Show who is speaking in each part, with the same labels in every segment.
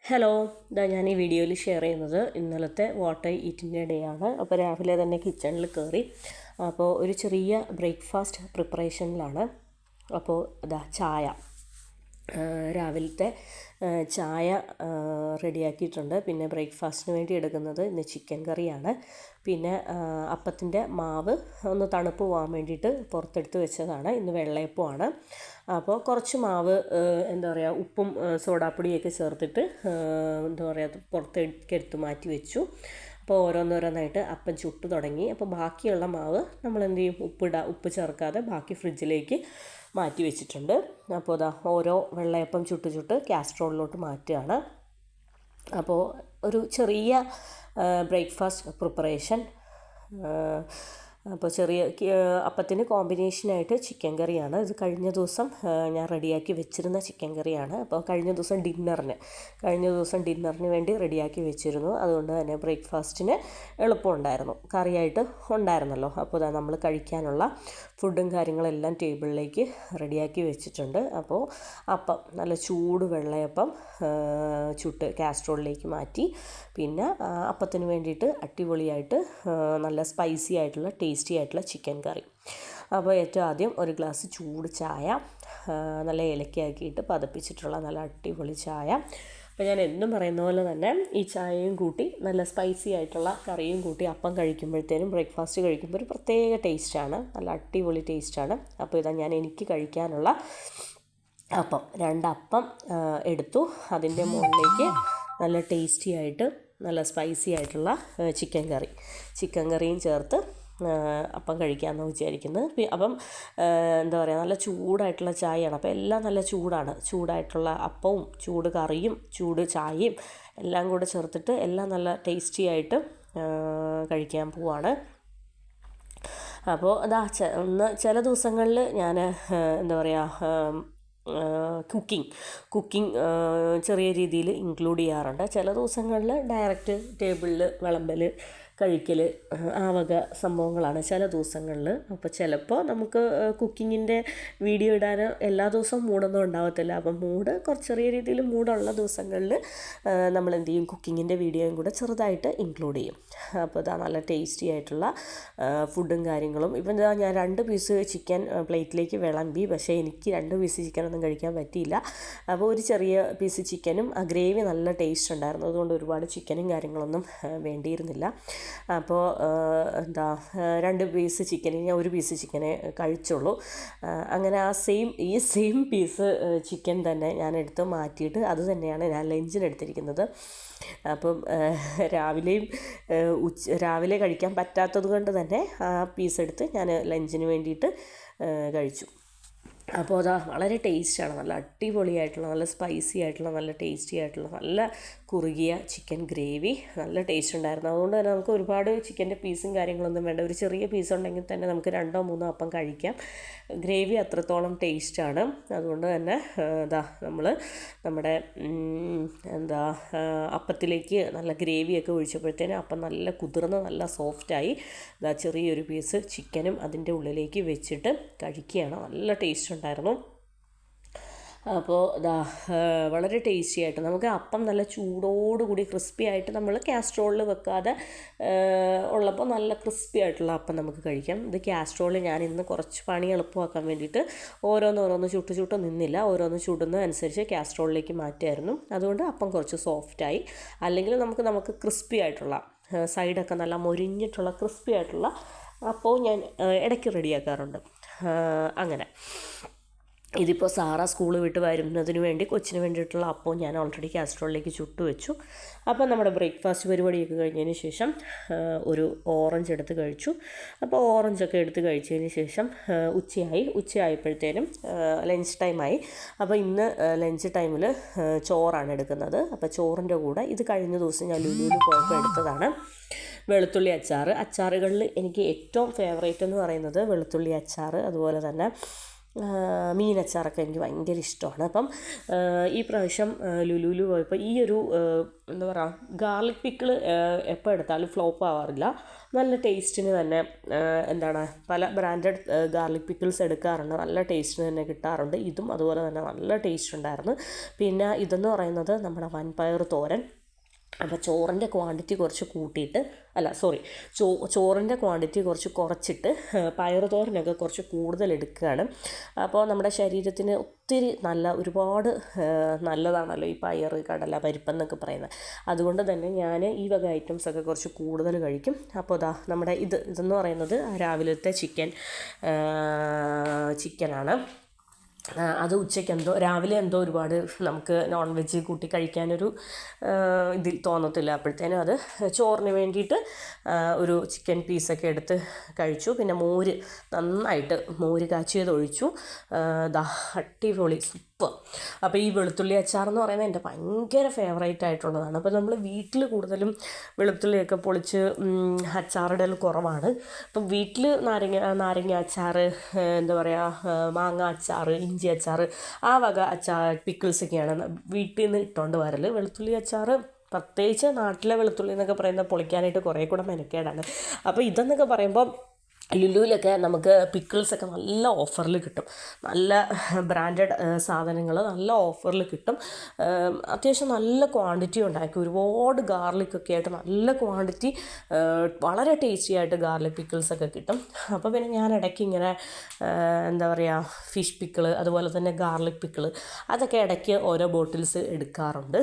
Speaker 1: Hello, ഞാൻ ഈ വീഡിയോയിൽ ഷെയർ ചെയ്യുന്നത് ഇന്നലത്തെ വാട്ട് ഐ ഈറ്റിൻ്റെ ഡേ ആണ്. അപ്പോൾ രാവിലെ തന്നെ കിച്ചണിൽ കയറി. അപ്പോൾ ഒരു ചെറിയ ബ്രേക്ക്ഫാസ്റ്റ് പ്രിപ്പറേഷനിലാണ്. അപ്പോൾ ചായ, രാവിലത്തെ ചായ റെഡിയാക്കിയിട്ടുണ്ട്. പിന്നെ ബ്രേക്ക്ഫാസ്റ്റിന് വേണ്ടി എടുക്കുന്നത് ഇന്ന് ചിക്കൻ കറിയാണ്. പിന്നെ അപ്പത്തിൻ്റെ മാവ് ഒന്ന് തണുപ്പ് പോകാൻ വേണ്ടിയിട്ട് പുറത്തെടുത്ത് വെച്ചതാണ്. ഇന്ന് വെള്ളയപ്പമാണ്. അപ്പോൾ കുറച്ച് മാവ് ഉപ്പും സോഡാപ്പൊടിയൊക്കെ ചേർത്തിട്ട് പുറത്തേക്ക് മാറ്റി വെച്ചു. അപ്പോൾ ഓരോന്നോരോന്നായിട്ട് അപ്പം ചുട്ട് തുടങ്ങി. അപ്പോൾ ബാക്കിയുള്ള മാവ് നമ്മൾ എന്ത് ചെയ്യും, ഉപ്പ് ചേർക്കാതെ ബാക്കി ഫ്രിഡ്ജിലേക്ക് മാറ്റി വെച്ചിട്ടുണ്ട്. അപ്പോൾ ഓരോ വെള്ളയപ്പം ചുട്ട് കാസ്ട്രോളിലോട്ട് മാറ്റുകയാണ്. അപ്പോൾ ഒരു ചെറിയ ബ്രേക്ക്ഫാസ്റ്റ് പ്രിപ്പറേഷൻ. അപ്പോൾ ചെറിയ അപ്പത്തിന് കോമ്പിനേഷനായിട്ട് ചിക്കൻ കറിയാണ്. ഇത് കഴിഞ്ഞ ദിവസം ഞാൻ റെഡിയാക്കി വെച്ചിരുന്ന ചിക്കൻ കറിയാണ്. അപ്പോൾ കഴിഞ്ഞ ദിവസം ഡിന്നറിന് വേണ്ടി റെഡിയാക്കി വെച്ചിരുന്നു. അതുകൊണ്ട് തന്നെ ബ്രേക്ക്ഫാസ്റ്റിന് എളുപ്പമുണ്ടായിരുന്നു, കറിയായിട്ട് ഉണ്ടായിരുന്നല്ലോ. അപ്പോൾ നമ്മൾ കഴിക്കാനുള്ള ഫുഡും കാര്യങ്ങളെല്ലാം ടേബിളിലേക്ക് റെഡിയാക്കി വെച്ചിട്ടുണ്ട്. അപ്പോൾ അപ്പം നല്ല ചൂട് വെള്ളയപ്പം ചുട്ട് കാസ്ട്രോളിലേക്ക് മാറ്റി. പിന്നെ അപ്പത്തിന് വേണ്ടിയിട്ട് അടിപൊളിയായിട്ട് നല്ല സ്പൈസി ആയിട്ടുള്ള ടേസ്റ്റി ആയിട്ടുള്ള ചിക്കൻ കറി. അപ്പോൾ ഏറ്റവും ആദ്യം ഒരു ഗ്ലാസ് ചൂട് ചായ, നല്ല ഏലക്കയാക്കിയിട്ട് പതപ്പിച്ചിട്ടുള്ള നല്ല അടിപൊളി ചായ. അപ്പോൾ ഞാൻ എന്നും പറയുന്ന പോലെ തന്നെ ഈ ചായയും കൂട്ടി നല്ല സ്പൈസി ആയിട്ടുള്ള കറിയും കൂട്ടി അപ്പം കഴിക്കുമ്പോഴത്തേനും, ബ്രേക്ക്ഫാസ്റ്റ് കഴിക്കുമ്പോൾ ഒരു പ്രത്യേക ടേസ്റ്റാണ്, നല്ല അടിപൊളി ടേസ്റ്റാണ്. അപ്പോൾ എനിക്ക് കഴിക്കാനുള്ള അപ്പം 2 അപ്പം എടുത്തു. അതിൻ്റെ മുകളിലേക്ക് നല്ല ടേസ്റ്റി ആയിട്ട് നല്ല സ്പൈസി ആയിട്ടുള്ള ചിക്കൻ കറിയും ചേർത്ത് അപ്പം കഴിക്കാമെന്ന് വിചാരിക്കുന്നത്. അപ്പം നല്ല ചൂടായിട്ടുള്ള ചായയാണ്. അപ്പോൾ എല്ലാം നല്ല ചൂടായിട്ടുള്ള അപ്പവും ചൂട് കറിയും ചൂട് ചായയും എല്ലാം കൂടെ ചേർത്തിട്ട് എല്ലാം നല്ല ടേസ്റ്റി ആയിട്ട് കഴിക്കാൻ പോവാണ്. അപ്പോൾ ചില ദിവസങ്ങളിൽ ഞാൻ കുക്കിംഗ് ചെറിയ രീതിയിൽ ഇൻക്ലൂഡ് ചെയ്യാറുണ്ട്. ചില ദിവസങ്ങളിൽ ഡയറക്റ്റ് ടേബിളിൽ വിളമ്പൽ, കഴിക്കൽ, ആ വക സംഭവങ്ങളാണ് ചില ദിവസങ്ങളിൽ. അപ്പോൾ ചിലപ്പോൾ നമുക്ക് കുക്കിങ്ങിൻ്റെ വീഡിയോ ഇടാൻ എല്ലാ ദിവസവും മൂടൊന്നും ഉണ്ടാകത്തില്ല. അപ്പം ചെറിയ രീതിയിൽ മൂടുള്ള ദിവസങ്ങളിൽ നമ്മൾ എന്ത് ചെയ്യും, കുക്കിങ്ങിൻ്റെ വീഡിയോയും കൂടെ ചെറുതായിട്ട് ഇൻക്ലൂഡ് ചെയ്യും. അപ്പോൾ നല്ല ടേസ്റ്റി ആയിട്ടുള്ള ഫുഡും കാര്യങ്ങളും. ഇപ്പം ഞാൻ 2 പീസ് ചിക്കൻ പ്ലേറ്റിലേക്ക് വിളമ്പി. പക്ഷേ എനിക്ക് 2 പീസ് ചിക്കനൊന്നും കഴിക്കാൻ പറ്റിയില്ല. അപ്പോൾ ഒരു ചെറിയ പീസ് ചിക്കനും ആ ഗ്രേവി നല്ല ടേസ്റ്റ് ഉണ്ടായിരുന്നു. അതുകൊണ്ട് ഒരുപാട് ചിക്കനും കാര്യങ്ങളൊന്നും വേണ്ടിയിരുന്നില്ല. അപ്പോൾ 2 പീസ് ചിക്കന് ഞാൻ 1 പീസ് ചിക്കനെ കഴിച്ചുള്ളൂ. അങ്ങനെ ഈ സെയിം പീസ് ചിക്കൻ തന്നെ ഞാൻ എടുത്ത് മാറ്റിയിട്ട് അത് തന്നെയാണ് ഞാൻ ലഞ്ചിന് എടുത്തിരിക്കുന്നത്. അപ്പം രാവിലെ കഴിക്കാൻ പറ്റാത്തത് കൊണ്ട് തന്നെ ആ പീസ് എടുത്ത് ഞാൻ ലഞ്ചിന് വേണ്ടിയിട്ട് കഴിച്ചു. അപ്പോൾ വളരെ ടേസ്റ്റാണ്, നല്ല അടിപൊളിയായിട്ടുള്ള, നല്ല സ്പൈസി ആയിട്ടുള്ള, നല്ല ടേസ്റ്റി ആയിട്ടുള്ള, നല്ല കുറുകിയ ചിക്കൻ ഗ്രേവി, നല്ല ടേസ്റ്റ് ഉണ്ടായിരുന്നു. അതുകൊണ്ട് തന്നെ നമുക്ക് ഒരുപാട് ചിക്കൻ്റെ പീസും കാര്യങ്ങളൊന്നും വേണ്ട. ഒരു ചെറിയ പീസ് ഉണ്ടെങ്കിൽ തന്നെ നമുക്ക് 2 3 അപ്പം കഴിക്കാം. ഗ്രേവി അത്രത്തോളം ടേസ്റ്റാണ്. അതുകൊണ്ട് തന്നെ നമ്മൾ നമ്മുടെ അപ്പത്തിലേക്ക് നല്ല ഗ്രേവിയൊക്കെ ഒഴിച്ചപ്പോഴത്തേനും അപ്പം നല്ല കുതിർന്ന് നല്ല സോഫ്റ്റായി. ചെറിയൊരു പീസ് ചിക്കനും അതിൻ്റെ ഉള്ളിലേക്ക് വെച്ചിട്ട് കഴിക്കുകയാണ്. നല്ല ടേസ്റ്റ് ഉണ്ടായിരുന്നു. അപ്പോൾ വളരെ ടേസ്റ്റി ആയിട്ട് നമുക്ക് അപ്പം നല്ല ചൂടോടുകൂടി ക്രിസ്പി ആയിട്ട് നമ്മൾ കാസ്ട്രോളിൽ വെക്കാതെ ഉള്ളപ്പോൾ നല്ല ക്രിസ്പി ആയിട്ടുള്ള അപ്പം നമുക്ക് കഴിക്കാം. ഇത് കാസ്ട്രോളിൽ ഞാൻ ഇന്ന് കുറച്ച് പണി എളുപ്പമാക്കാൻ വേണ്ടിയിട്ട് ഓരോന്ന് ചുട്ട് നിന്നില്ല. ഓരോന്ന് ചുടുന്നതനുസരിച്ച് കാസ്ട്രോളിലേക്ക് മാറ്റിയായിരുന്നു. അതുകൊണ്ട് അപ്പം കുറച്ച് സോഫ്റ്റായി. അല്ലെങ്കിൽ നമുക്ക് ക്രിസ്പി ആയിട്ടുള്ള സൈഡൊക്കെ നല്ല മൊരിഞ്ഞിട്ടുള്ള ക്രിസ്പി ആയിട്ടുള്ള അപ്പവും ഞാൻ ഇടയ്ക്ക് റെഡിയാക്കാറുണ്ട്. അങ്ങനെ ഇതിപ്പോൾ സാറ സ്കൂൾ വിട്ട് വരുന്നതിന് വേണ്ടി കൊച്ചിന് വേണ്ടിയിട്ടുള്ള അപ്പവും ഞാൻ ഓൾറെഡി കാസ്ട്രോളിലേക്ക് ചുട്ടു വെച്ചു. അപ്പോൾ നമ്മുടെ ബ്രേക്ക്ഫാസ്റ്റ് പരിപാടിയൊക്കെ കഴിഞ്ഞതിന് ശേഷം ഒരു ഓറഞ്ച് എടുത്ത് കഴിച്ചു. അപ്പോൾ ഓറഞ്ചൊക്കെ എടുത്ത് കഴിച്ചതിന് ശേഷം ഉച്ചയായപ്പോഴത്തേനും ലഞ്ച് ടൈമായി. അപ്പോൾ ഇന്ന് ലഞ്ച് ടൈമിൽ ചോറാണ് എടുക്കുന്നത്. അപ്പോൾ ചോറിൻ്റെ കൂടെ ഇത് കഴിഞ്ഞ ദിവസം ഞാൻ ലുലുവിൽ പോയപ്പോൾ എടുത്തതാണ് വെളുത്തുള്ളി അച്ചാറുകളിൽ എനിക്ക് ഏറ്റവും ഫേവറേറ്റ് എന്ന് പറയുന്നത് വെളുത്തുള്ളി അച്ചാർ. അതുപോലെ തന്നെ മീനച്ചാറൊക്കെ എനിക്ക് ഭയങ്കര ഇഷ്ടമാണ്. അപ്പം ഈ പ്രാവശ്യം ലുലുവിൽ പോയപ്പോൾ ഈ ഒരു എന്താ പറയുക ഗാർലിക് പിക്കിൾ എപ്പോൾ എടുത്താലും ഫ്ലോപ്പ് ആവാറില്ല. നല്ല ടേസ്റ്റിന് തന്നെ എന്താണ് പല ബ്രാൻഡഡ് ഗാർലിക് പിക്കിൾസ് എടുക്കാറുണ്ട്, നല്ല ടേസ്റ്റിന് തന്നെ കിട്ടാറുണ്ട്. ഇതും അതുപോലെ തന്നെ നല്ല ടേസ്റ്റ് ഉണ്ടായിരുന്നു. പിന്നെ ഇതെന്ന് പറയുന്നത് നമ്മുടെ വൻപയർ തോരൻ. അപ്പോൾ ചോറിൻ്റെ ക്വാണ്ടിറ്റി കുറച്ച് കൂട്ടിയിട്ട് ചോറിൻ്റെ ക്വാണ്ടിറ്റി കുറച്ചിട്ട് പയർ തോരനൊക്കെ കുറച്ച് കൂടുതൽ എടുക്കുകയാണ്. അപ്പോൾ നമ്മുടെ ശരീരത്തിന് ഒത്തിരി ഒരുപാട് നല്ലതാണല്ലോ ഈ പയർ, കടല, പരിപ്പെന്നൊക്കെ പറയുന്നത്. അതുകൊണ്ട് തന്നെ ഞാൻ ഈ വക ഐറ്റംസൊക്കെ കുറച്ച് കൂടുതൽ കഴിക്കും. അപ്പോൾ നമ്മുടെ ഇതെന്ന് പറയുന്നത് രാവിലത്തെ ചിക്കനാണ്. അത് ഉച്ചയ്ക്ക് രാവിലെ ഒരുപാട് നമുക്ക് നോൺ വെജ് കൂട്ടി കഴിക്കാനൊരു ഇതിൽ തോന്നത്തില്ല. അപ്പോഴത്തേനും അത് ചോറിന് വേണ്ടിയിട്ട് ഒരു ചിക്കൻ പീസൊക്കെ എടുത്ത് കഴിച്ചു. പിന്നെ നന്നായിട്ട് മോര് കാച്ചിയത് ഒഴിച്ചു. അടിപൊളി സൂപ്പർ. അപ്പോൾ ഈ വെളുത്തുള്ളി അച്ചാർ എന്ന് പറയുന്നത് എൻ്റെ ഭയങ്കര ഫേവറേറ്റ് ആയിട്ടുള്ളതാണ്. അപ്പോൾ നമ്മൾ വീട്ടിൽ കൂടുതലും വെളുത്തുള്ളിയൊക്കെ പൊളിച്ച് അച്ചാറിടൽ കുറവാണ്. അപ്പം വീട്ടിൽ നാരങ്ങ അച്ചാർ, എന്താ പറയുക, മാങ്ങ അച്ചാർ, ഇഞ്ചി അച്ചാർ, ആ വക പിക്കിൾസൊക്കെയാണ് വീട്ടിൽ നിന്ന് ഇട്ടുകൊണ്ട് വരൽ. വെളുത്തുള്ളി അച്ചാർ പ്രത്യേകിച്ച് നാട്ടിലെ വെളുത്തുള്ളി എന്നൊക്കെ പറയുന്നത് പൊളിക്കാനായിട്ട് കുറേ കൂടെ മെനക്കേടാണ്. അപ്പോൾ ഇതെന്നൊക്കെ പറയുമ്പോൾ ലുലുവിലൊക്കെ നമുക്ക് പിക്കിൾസൊക്കെ നല്ല ഓഫറിൽ കിട്ടും. നല്ല ബ്രാൻഡഡ് സാധനങ്ങൾ നല്ല ഓഫറിൽ കിട്ടും. അത്യാവശ്യം നല്ല ക്വാണ്ടിറ്റി ഉണ്ടാക്കി ഒരുപാട് ഗാർലിക്കൊക്കെ ആയിട്ട് നല്ല ക്വാണ്ടിറ്റി, വളരെ ടേസ്റ്റി ആയിട്ട് ഗാർലിക് പിക്കിൾസൊക്കെ കിട്ടും. അപ്പോൾ പിന്നെ ഞാൻ ഇടയ്ക്ക് ഇങ്ങനെ എന്താ പറയുക ഫിഷ് പിക്കിൾ, അതുപോലെ തന്നെ ഗാർലിക് പിക്കിൾ, അതൊക്കെ ഇടയ്ക്ക് ഓരോ ബോട്ടിൽസ് എടുക്കാറുണ്ട്.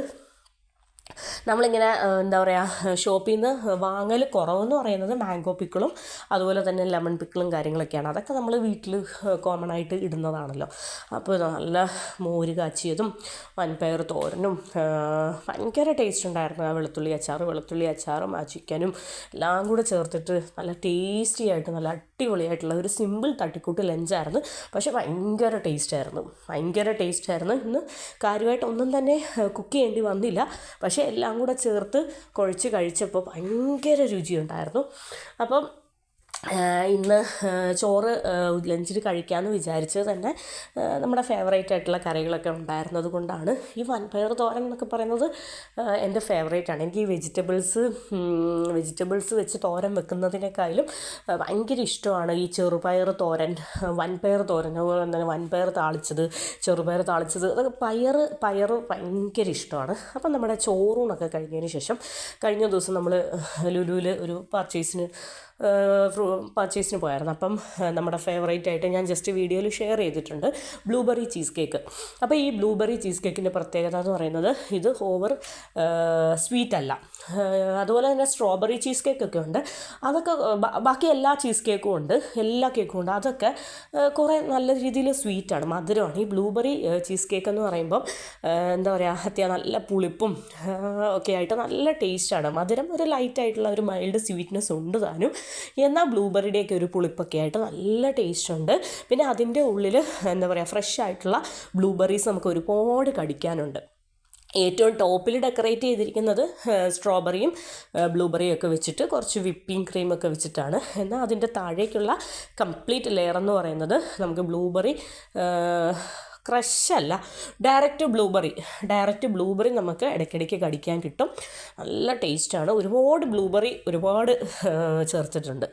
Speaker 1: നമ്മളിങ്ങനെ എന്താ പറയുക ഷോപ്പിൽ നിന്ന് വാങ്ങൽ കുറവെന്ന് പറയുന്നത് മാംഗോ പിക്കിളും അതുപോലെ തന്നെ ലെമൺ പിക്കിളും കാര്യങ്ങളൊക്കെയാണ്. അതൊക്കെ നമ്മൾ വീട്ടിൽ കോമൺ ആയിട്ട് ഇടുന്നതാണല്ലോ. അപ്പോൾ നല്ല മോര് കാച്ചിയതും വൻപയർ തോരനും ഭയങ്കര ടേസ്റ്റ് ഉണ്ടായിരുന്നു. ആ വെളുത്തുള്ളി അച്ചാറും ആ ചിക്കനും എല്ലാം കൂടെ ചേർത്തിട്ട് നല്ല ടേസ്റ്റി ആയിട്ട് നല്ല അടിപൊളിയായിട്ടുള്ള ഒരു സിമ്പിൾ തട്ടിക്കൂട്ട് ലഞ്ചായിരുന്നു. പക്ഷേ ഭയങ്കര ടേസ്റ്റായിരുന്നു. ഇന്ന് കാര്യമായിട്ട് ഒന്നും തന്നെ കുക്ക് ചെയ്യേണ്ടി വന്നില്ല. പക്ഷേ എല്ലാം കൂടെ ചേർത്ത് കുഴച്ച് കഴിച്ചപ്പോൾ ഭയങ്കര രുചിയുണ്ടായിരുന്നു. അപ്പം ഇന്ന് ചോറ് ലഞ്ചിൽ കഴിക്കാമെന്ന് വിചാരിച്ചത് തന്നെ നമ്മുടെ ഫേവറേറ്റ് ആയിട്ടുള്ള കറികളൊക്കെ ഉണ്ടായിരുന്നത് കൊണ്ടാണ്. ഈ വൻപയർ തോരൻ എന്നൊക്കെ പറയുന്നത് എൻ്റെ ഫേവറേറ്റാണ്. എനിക്ക് ഈ വെജിറ്റബിൾസ് വെച്ച് തോരൻ വെക്കുന്നതിനേക്കാളും ഭയങ്കര ഇഷ്ടമാണ് ഈ ചെറുപയർ തോരൻ, വൻപയർ തോരൻ, അതുപോലെ തന്നെ വൻപയർ താളിച്ചത്, ചെറുപയർ താളിച്ചത്, അതൊക്കെ പയർ ഭയങ്കര ഇഷ്ടമാണ്. അപ്പം നമ്മുടെ ചോറൂണൊക്കെ കഴിഞ്ഞതിന് ശേഷം കഴിഞ്ഞ ദിവസം നമ്മൾ ലുലുവിൽ ഒരു പർച്ചേസിന് പോയായിരുന്നു. അപ്പം നമ്മുടെ ഫേവറേറ്റ് ആയിട്ട് ഞാൻ ജസ്റ്റ് വീഡിയോയിൽ ഷെയർ ചെയ്തിട്ടുണ്ട് ബ്ലൂബെറി ചീസ് കേക്ക്. അപ്പോൾ ഈ ബ്ലൂബെറി ചീസ് കേക്കിൻ്റെ പ്രത്യേകത എന്ന് പറയുന്നത് ഇത് ഓവർ സ്വീറ്റ് അല്ല. അതുപോലെ തന്നെ സ്ട്രോബെറി ചീസ് കേക്കൊക്കെ ഉണ്ട്. അതൊക്കെ ബാക്കി എല്ലാ ചീസ് കേക്കും ഉണ്ട്, എല്ലാ കേക്കും ഉണ്ട്. അതൊക്കെ കുറേ നല്ല രീതിയിൽ സ്വീറ്റാണ്, മധുരമാണ്. ഈ ബ്ലൂബെറി ചീസ് കേക്ക് എന്ന് പറയുമ്പം എന്താ പറയുക നല്ല പുളിപ്പും ഒക്കെ ആയിട്ട് നല്ല ടേസ്റ്റാണ്. മധുരം ഒരു ലൈറ്റായിട്ടുള്ള ഒരു മൈൽഡ് സ്വീറ്റ്നെസ് ഉണ്ട് താനും. എന്നാൽ ബ്ലൂബെറിയുടെയൊക്കെ ഒരു പുളിപ്പൊക്കെ ആയിട്ട് നല്ല ടേസ്റ്റ് ഉണ്ട്. പിന്നെ അതിൻ്റെ ഉള്ളിൽ എന്താ പറയുക ഫ്രഷ് ആയിട്ടുള്ള ബ്ലൂബെറീസ് നമുക്ക് ഒരുപാട് കടിക്കാനുണ്ട്. ഏറ്റവും ടോപ്പിൽ ഡെക്കറേറ്റ് ചെയ്തിരിക്കുന്നത് സ്ട്രോബെറിയും ബ്ലൂബെറിയും ഒക്കെ വെച്ചിട്ട് കുറച്ച് വിപ്പിംഗ് ക്രീമൊക്കെ വെച്ചിട്ടാണ്. എന്നാൽ അതിൻ്റെ താഴേക്കുള്ള കംപ്ലീറ്റ് ലെയർ എന്ന് പറയുന്നത് നമുക്ക് ബ്ലൂബെറി ക്രഷല്ല, ഡയറക്റ്റ് ബ്ലൂബെറി നമുക്ക് ഇടയ്ക്കിടയ്ക്ക് കടിക്കാൻ കിട്ടും. നല്ല ടേസ്റ്റാണ്. ഒരുപാട് ചേർത്തിട്ടുണ്ട്.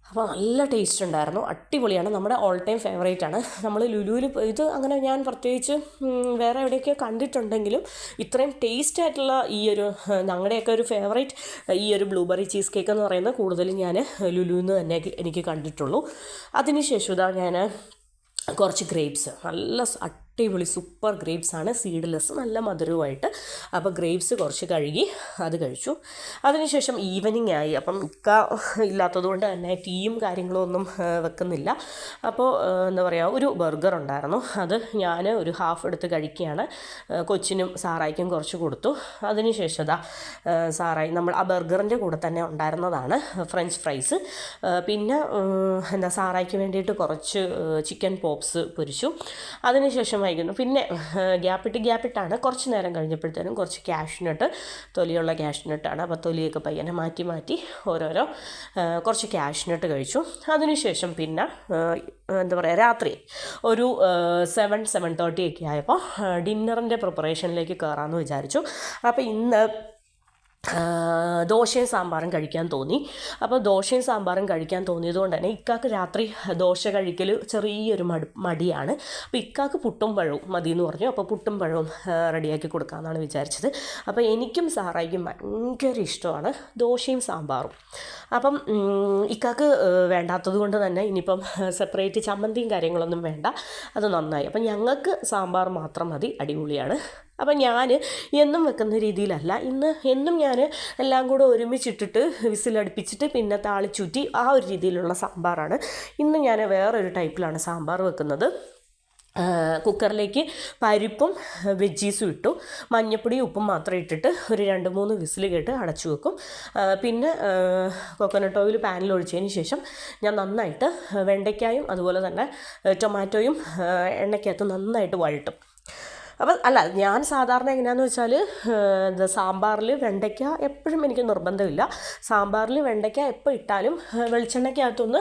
Speaker 1: അപ്പോൾ നല്ല ടേസ്റ്റ് ഉണ്ടായിരുന്നു, അടിപൊളിയാണ്. നമ്മുടെ ഓൾ ടൈം ഫേവറേറ്റ് ആണ്. നമ്മൾ ലുലുവിൽ ഇത് അങ്ങനെ ഞാൻ പ്രത്യേകിച്ച് വേറെ എവിടെയൊക്കെ കണ്ടിട്ടുണ്ടെങ്കിലും ഇത്രയും ടേസ്റ്റ് ആയിട്ടുള്ള ഞങ്ങളുടെയൊക്കെ ഒരു ഫേവറേറ്റ് ഈ ഒരു ബ്ലൂബെറി ചീസ് കേക്ക് എന്ന് പറയുന്നത് കൂടുതലും ഞാൻ ലുലുവിൽ നിന്ന് തന്നെ എനിക്ക് കണ്ടിട്ടുള്ളൂ. അതിനുശേഷം ഞാൻ കുറച്ച് ഗ്രേപ്സ്, നല്ല അടിപൊളി സൂപ്പർ ഗ്രേപ്സാണ്, സീഡ്ലെസ്, നല്ല മധുരവുമായിട്ട്. അപ്പോൾ ഗ്രേപ്സ് കുറച്ച് കഴുകി അത് കഴിച്ചു. അതിനുശേഷം ഈവനിങ് ആയി. അപ്പം ഇല്ലാത്തത് കൊണ്ട് തന്നെ ടീയും കാര്യങ്ങളും ഒന്നും വെക്കുന്നില്ല. അപ്പോൾ എന്താ പറയുക ഒരു ബർഗർ ഉണ്ടായിരുന്നു, അത് ഞാൻ ഒരു ഹാഫ് എടുത്ത് കഴിക്കുകയാണ്. കൊച്ചിനും സാറായിക്കും കുറച്ച് കൊടുത്തു. അതിനുശേഷം സാറായി നമ്മൾ ആ ബർഗറിൻ്റെ കൂടെ തന്നെ ഉണ്ടായിരുന്നതാണ് ഫ്രഞ്ച് ഫ്രൈസ്. പിന്നെ സാറായിക്ക് വേണ്ടിയിട്ട് കുറച്ച് ചിക്കൻ പോപ്സ് പൊരിച്ചു. അതിനുശേഷം വൈകുന്നു. പിന്നെ ഗ്യാപ്പിട്ടാണ് കുറച്ച് നേരം കഴിഞ്ഞപ്പോഴത്തേനും കുറച്ച് ക്യാഷ്നട്ട്, തൊലിയുള്ള ക്യാഷ്നട്ടാണ്. അപ്പോൾ തൊലിയൊക്കെ പയ്യനെ മാറ്റി ഓരോരോ കുറച്ച് ക്യാഷ്നട്ട് കഴിച്ചു. അതിനുശേഷം പിന്നെ എന്താ പറയുക, രാത്രി ഒരു 7-7:30 ഒക്കെ ആയപ്പോൾ ഡിന്നറിൻ്റെ പ്രിപ്പറേഷനിലേക്ക് കയറാമെന്ന് വിചാരിച്ചു. അപ്പോൾ ഇന്ന് ദോശയും സാമ്പാറും കഴിക്കാൻ തോന്നി. അപ്പോൾ ദോശയും സാമ്പാറും കഴിക്കാൻ തോന്നിയത് കൊണ്ട് തന്നെ ഇക്കാക്ക് രാത്രി ദോശ കഴിക്കൽ ചെറിയൊരു മടിയാണ്. അപ്പോൾ ഇക്കാക്ക് പുട്ടും പഴവും മതി എന്ന് പറഞ്ഞു. അപ്പോൾ പുട്ടും പഴവും റെഡിയാക്കി കൊടുക്കാമെന്നാണ് വിചാരിച്ചത്. അപ്പോൾ എനിക്കും സാറായിക്കും ഭയങ്കര ഇഷ്ടമാണ് ദോശയും സാമ്പാറും. അപ്പം ഇക്കാക്ക് വേണ്ടാത്തത് കൊണ്ട് തന്നെ ഇനിയിപ്പം സെപ്പറേറ്റ് ചമ്മന്തിയും കാര്യങ്ങളൊന്നും വേണ്ട, അത് നന്നായി. അപ്പം ഞങ്ങൾക്ക് സാമ്പാർ മാത്രം മതി, അടിപൊളിയാണ്. അപ്പം ഞാൻ എന്നും വെക്കുന്ന രീതിയിലല്ല, എന്നും ഞാൻ എല്ലാം കൂടെ ഒരുമിച്ചിട്ടിട്ട് വിസിലടുപ്പിച്ചിട്ട് പിന്നെ താളിച്ചൂറ്റി ആ ഒരു രീതിയിലുള്ള സാമ്പാറാണ്. ഇന്ന് ഞാൻ വേറൊരു ടൈപ്പിലാണ് സാമ്പാർ വെക്കുന്നത്. കുക്കറിലേക്ക് പരിപ്പും വെജീസും ഇട്ടു, മഞ്ഞപ്പൊടിയും ഉപ്പും മാത്രം ഇട്ടിട്ട് ഒരു 2-3 വിസിൽ കേട്ട് അടച്ചു വെക്കും. പിന്നെ കോക്കനട്ട് ഓയിൽ പാനിൽ ഒഴിച്ചതിന് ശേഷം ഞാൻ നന്നായിട്ട് വെണ്ടയ്ക്കായും അതുപോലെ തന്നെ ടൊമാറ്റോയും എണ്ണയ്ക്കകത്ത് നന്നായിട്ട് വഴട്ടും. അപ്പം ഞാൻ സാധാരണ എങ്ങനെയാണെന്ന് വെച്ചാൽ സാമ്പാറിൽ വെണ്ടയ്ക്ക എപ്പോഴും എനിക്ക് നിർബന്ധമില്ല. സാമ്പാറിൽ വെണ്ടയ്ക്ക എപ്പോൾ ഇട്ടാലും വെളിച്ചെണ്ണയ്ക്കകത്തൊന്ന്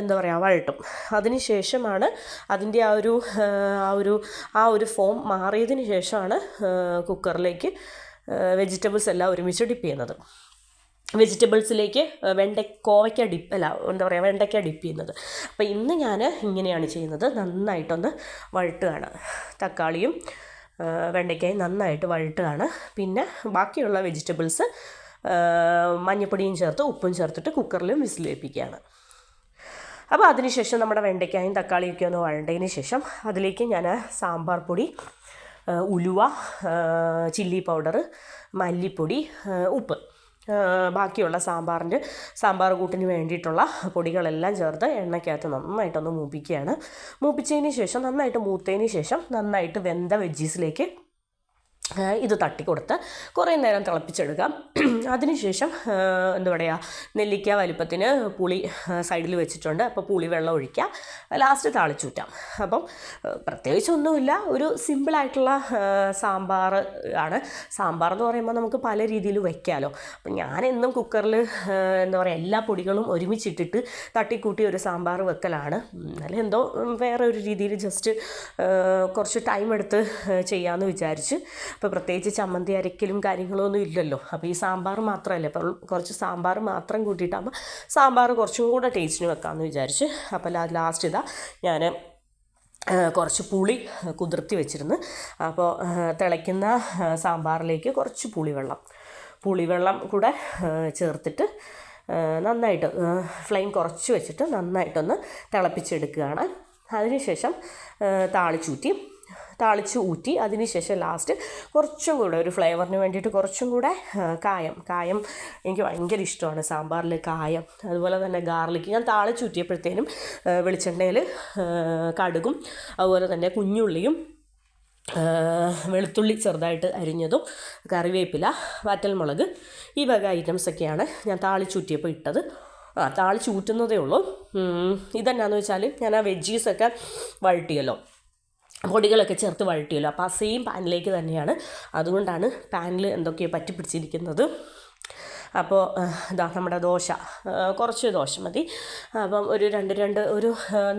Speaker 1: എന്താ പറയുക വഴട്ടും. അതിന് ശേഷമാണ് അതിൻ്റെ ആ ഒരു ഫോം മാറിയതിന് ശേഷമാണ് കുക്കറിലേക്ക് വെജിറ്റബിൾസ് എല്ലാം ഒരുമിച്ച് ഡിപ്പ് ചെയ്യുന്നത്. വെജിറ്റബിൾസിലേക്ക് കോവയ്ക്ക വെണ്ടയ്ക്ക ഡിപ്പ് ചെയ്യുന്നത്. അപ്പോൾ ഇന്ന് ഞാൻ ഇങ്ങനെയാണ് ചെയ്യുന്നത്. നന്നായിട്ടൊന്ന് വഴട്ടുകയാണ്, തക്കാളിയും വെണ്ടയ്ക്കയും നന്നായിട്ട് വഴട്ടുകയാണ്. പിന്നെ ബാക്കിയുള്ള വെജിറ്റബിൾസ് മഞ്ഞൾപ്പൊടിയും ചേർത്ത് ഉപ്പും ചേർത്തിട്ട് കുക്കറിലും വിസിലേൽപ്പിക്കുകയാണ്. അപ്പോൾ അതിനുശേഷം നമ്മുടെ വെണ്ടയ്ക്കായും തക്കാളിയൊക്കെ ഒന്ന് വഴണ്ടതിന് ശേഷം അതിലേക്ക് ഞാൻ സാമ്പാർ പൊടി, ഉലുവ, ചില്ലി പൗഡർ, മല്ലിപ്പൊടി, ഉപ്പ്, ബാക്കിയുള്ള സാമ്പാർ കൂട്ടിന് വേണ്ടിയിട്ടുള്ള പൊടികളെല്ലാം ചേർത്ത് എണ്ണയ്ക്കകത്ത് നന്നായിട്ടൊന്ന് മൂപ്പിക്കുകയാണ്. മൂപ്പിച്ചതിന് ശേഷം നന്നായിട്ട് മൂത്തതിന് ശേഷം നന്നായിട്ട് വെന്ത വെജീസിലേക്ക് ഇത് തട്ടിക്കൊടുത്ത് കുറേ നേരം തിളപ്പിച്ചെടുക്കാം. അതിനുശേഷം എന്താ പറയുക, നെല്ലിക്ക വലിപ്പത്തിന് പുളി സൈഡിൽ വെച്ചിട്ടുണ്ട്. അപ്പോൾ പുളി വെള്ളം ഒഴിക്കുക, ലാസ്റ്റ് താളിച്ചൂറ്റാം. അപ്പം പ്രത്യേകിച്ചൊന്നുമില്ല, ഒരു സിമ്പിളായിട്ടുള്ള സാമ്പാർ ആണ്. സാമ്പാർ എന്ന് പറയുമ്പോൾ നമുക്ക് പല രീതിയിൽ വയ്ക്കാമല്ലോ. അപ്പം ഞാനെന്നും കുക്കറിൽ എന്താ പറയുക എല്ലാ പൊടികളും ഒരുമിച്ചിട്ടിട്ട് തട്ടിക്കൂട്ടി ഒരു സാമ്പാർ വെക്കലാണ്. എന്നാലും എന്തോ വേറെ ഒരു രീതിയിൽ ജസ്റ്റ് കുറച്ച് ടൈം എടുത്ത് ചെയ്യാമെന്ന് വിചാരിച്ച്. അപ്പോൾ പ്രത്യേകിച്ച് ചമ്മന്തി അരക്കലും കാര്യങ്ങളൊന്നും ഇല്ലല്ലോ. അപ്പോൾ ഈ സാമ്പാർ മാത്രമല്ലേ, അപ്പോൾ കുറച്ച് സാമ്പാർ മാത്രം കൂട്ടിയിട്ടാകുമ്പോൾ സാമ്പാർ കുറച്ചും കൂടെ ടേസ്റ്റിന് വെക്കാമെന്ന് വിചാരിച്ച്. അപ്പോൾ ലാസ്റ്റ് ഞാൻ കുറച്ച് പുളി കുതിർത്തി വെച്ചിരുന്നു. അപ്പോൾ തിളയ്ക്കുന്ന സാമ്പാറിലേക്ക് കുറച്ച് പുളിവെള്ളം കൂടെ ചേർത്തിട്ട് നന്നായിട്ട് ഫ്ലെയിം കുറച്ച് വെച്ചിട്ട് നന്നായിട്ടൊന്ന് തിളപ്പിച്ചെടുക്കുകയാണ്. അതിനുശേഷം താളിച്ച് ഊറ്റി അതിനുശേഷം ലാസ്റ്റ് കുറച്ചും കൂടെ ഒരു ഫ്ലേവറിന് വേണ്ടിയിട്ട് കുറച്ചും കൂടെ കായം എനിക്ക് ഭയങ്കര ഇഷ്ടമാണ് സാമ്പാറിൽ കായം, അതുപോലെ തന്നെ ഗാർലിക്. ഞാൻ താളിച്ചൂറ്റിയപ്പോഴത്തേനും വെളിച്ചെണ്ണയിൽ കടുകും അതുപോലെ തന്നെ കുഞ്ഞുള്ളിയും വെളുത്തുള്ളി ചെറുതായിട്ട് അരിഞ്ഞതും കറിവേപ്പില, വറ്റൽമുളക്, ഈ വക ഐറ്റംസൊക്കെയാണ് ഞാൻ താളിച്ചൂറ്റിയപ്പോൾ ഇട്ടത്. താളിച്ചൂറ്റുന്നതേ ഉള്ളൂ. ഇതെന്നാന്ന് വെച്ചാൽ ഞാൻ ആ വെജീസൊക്കെ വഴട്ടിയല്ലോ, പൊടികളൊക്കെ ചേർത്ത് വഴട്ടിയല്ലോ. അപ്പോൾ ആ സെയിം പാനിലേക്ക് തന്നെയാണ്, അതുകൊണ്ടാണ് പാനിൽ എന്തൊക്കെയോ പറ്റിപ്പിടിച്ചിരിക്കുന്നത്. അപ്പോൾ നമ്മുടെ ദോശ, കുറച്ച് ദോശ മതി. അപ്പം ഒരു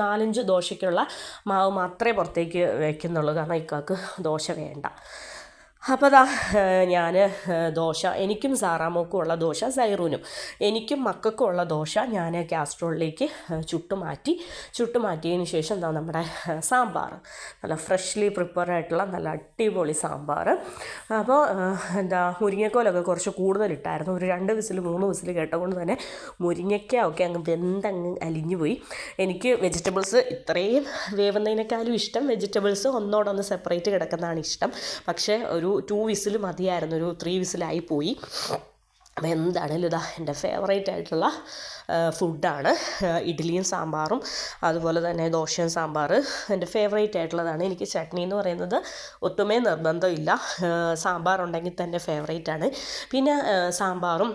Speaker 1: 4-5 ദോശയ്ക്കുള്ള മാവ് മാത്രമേ പുറത്തേക്ക് വയ്ക്കുന്നുള്ളൂ, കാരണം ഇക്കാക്ക് ദോശ വേണ്ട. അപ്പോൾ ഞാൻ ദോശ, എനിക്കും സാറാമോക്കും ഉള്ള ദോശ, സൈറൂനും എനിക്കും മക്കൾക്കും ഉള്ള ദോശ ഞാൻ കാസ്ട്രോളിലേക്ക് ചുട്ടുമാറ്റിയതിന് ശേഷം നമ്മുടെ സാമ്പാർ, നല്ല ഫ്രഷ്ലി പ്രിപ്പയർ ആയിട്ടുള്ള നല്ല അടിപൊളി സാമ്പാർ. അപ്പോൾ മുരിങ്ങക്കോലൊക്കെ കുറച്ച് കൂടുതലിട്ടായിരുന്നു. ഒരു 2 വിസിൽ 3 വിസിൽ കേട്ടതുകൊണ്ട് തന്നെ മുരിങ്ങയ്ക്കൊക്കെ അങ്ങ് അലിഞ്ഞു പോയി. എനിക്ക് വെജിറ്റബിൾസ് ഇത്രയും വേവുന്നതിനേക്കാളും ഇഷ്ടം വെജിറ്റബിൾസ് ഒന്നോടൊന്ന് സെപ്പറേറ്റ് കിടക്കുന്നതാണ് ഇഷ്ടം. പക്ഷേ ഒരു 2 വിസിൽ മതിയായിരുന്നു, ഒരു 3 വിസിലായി പോയി. അപ്പോൾ എന്താണേലും എൻ്റെ ഫേവറേറ്റ് ആയിട്ടുള്ള ഫുഡാണ് ഇഡ്ഡലിയും സാമ്പാറും, അതുപോലെ തന്നെ ദോശയും സാമ്പാർ എൻ്റെ ഫേവറേറ്റ് ആയിട്ടുള്ളതാണ്. എനിക്ക് ചട്നി എന്ന് പറയുന്നത് ഒട്ടുമേ നിർബന്ധമില്ല, സാമ്പാർ ഉണ്ടെങ്കിൽ തന്നെ ഫേവറേറ്റാണ്. പിന്നെ സാമ്പാറും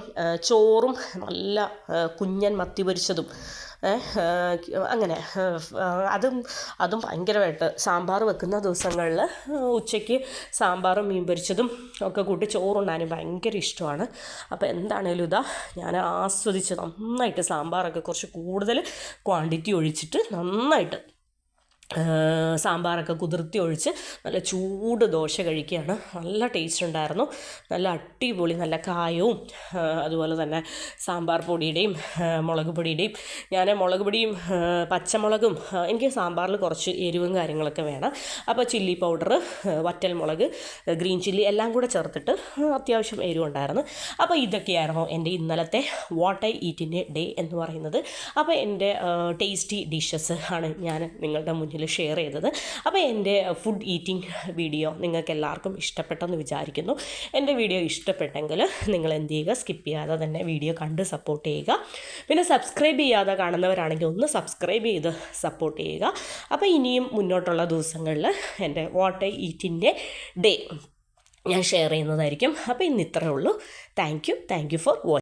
Speaker 1: ചോറും നല്ല കുഞ്ഞൻ മത്തി പൊരിച്ചതും അങ്ങനെ അതും ഭയങ്കരമായിട്ട് സാമ്പാർ വെക്കുന്ന ദിവസങ്ങളിൽ ഉച്ചയ്ക്ക് സാമ്പാറും മീൻ പൊരിച്ചതും ഒക്കെ കൂട്ടി ചോറുണ്ണാനും ഭയങ്കര ഇഷ്ടമാണ്. അപ്പോൾ എന്താണേലും ഞാൻ ആസ്വദിച്ച് നന്നായിട്ട് സാമ്പാറൊക്കെ കുറച്ച് കൂടുതൽ ക്വാണ്ടിറ്റി ഒഴിച്ചിട്ട് നന്നായിട്ട് സാമ്പാറൊക്കെ കുതിർത്തി ഒഴിച്ച് നല്ല ചൂട് ദോശ കഴിക്കുകയാണ്. നല്ല ടേസ്റ്റ് ഉണ്ടായിരുന്നു. നല്ല അടിപൊളി നല്ല കായവും അതുപോലെ തന്നെ സാമ്പാർ പൊടിയുടെയും മുളക് പൊടിയുടെയും ഞാൻ മുളക് പൊടിയും പച്ചമുളകും എനിക്ക് സാമ്പാറിൽ കുറച്ച് എരിവും കാര്യങ്ങളൊക്കെ വേണം. അപ്പോൾ ചില്ലി പൗഡർ, വറ്റൽ മുളക്, ഗ്രീൻ ചില്ലി എല്ലാം കൂടെ ചേർത്തിട്ട് അത്യാവശ്യം എരിവുണ്ടായിരുന്നു. അപ്പോൾ ഇതൊക്കെയായിരുന്നു എൻ്റെ ഇന്നലത്തെ വാട്ട് ഐ ഈറ്റിൻ്റെ ഡേ എന്ന് പറയുന്നത്. അപ്പോൾ എൻ്റെ ടേസ്റ്റി ഡിഷസ് ആണ് ഞാൻ നിങ്ങളുടെ മുന്നിൽ ഷെയർ ചെയ്തത്. അപ്പോൾ എൻ്റെ ഫുഡ് ഈറ്റിംഗ് വീഡിയോ നിങ്ങൾക്ക് എല്ലാവർക്കും ഇഷ്ടപ്പെട്ടെന്ന് വിചാരിക്കുന്നു. എൻ്റെ വീഡിയോ ഇഷ്ടപ്പെട്ടെങ്കിൽ നിങ്ങൾ എന്ത് ചെയ്യുക, സ്കിപ്പ് ചെയ്യാതെ തന്നെ വീഡിയോ കണ്ട് സപ്പോർട്ട് ചെയ്യുക. പിന്നെ സബ്സ്ക്രൈബ് ചെയ്യാതെ കാണുന്നവരാണെങ്കിൽ ഒന്ന് സബ്സ്ക്രൈബ് ചെയ്ത് സപ്പോർട്ട് ചെയ്യുക. അപ്പോൾ ഇനിയും മുന്നോട്ടുള്ള ദിവസങ്ങളിൽ എൻ്റെ വാട്ട് ഐ ഈറ്റിൻ്റെ ഡേ ഞാൻ ഷെയർ ചെയ്യുന്നതായിരിക്കും. അപ്പോൾ ഇന്ന് ഇത്രയേ ഉള്ളൂ. Thank you for watching.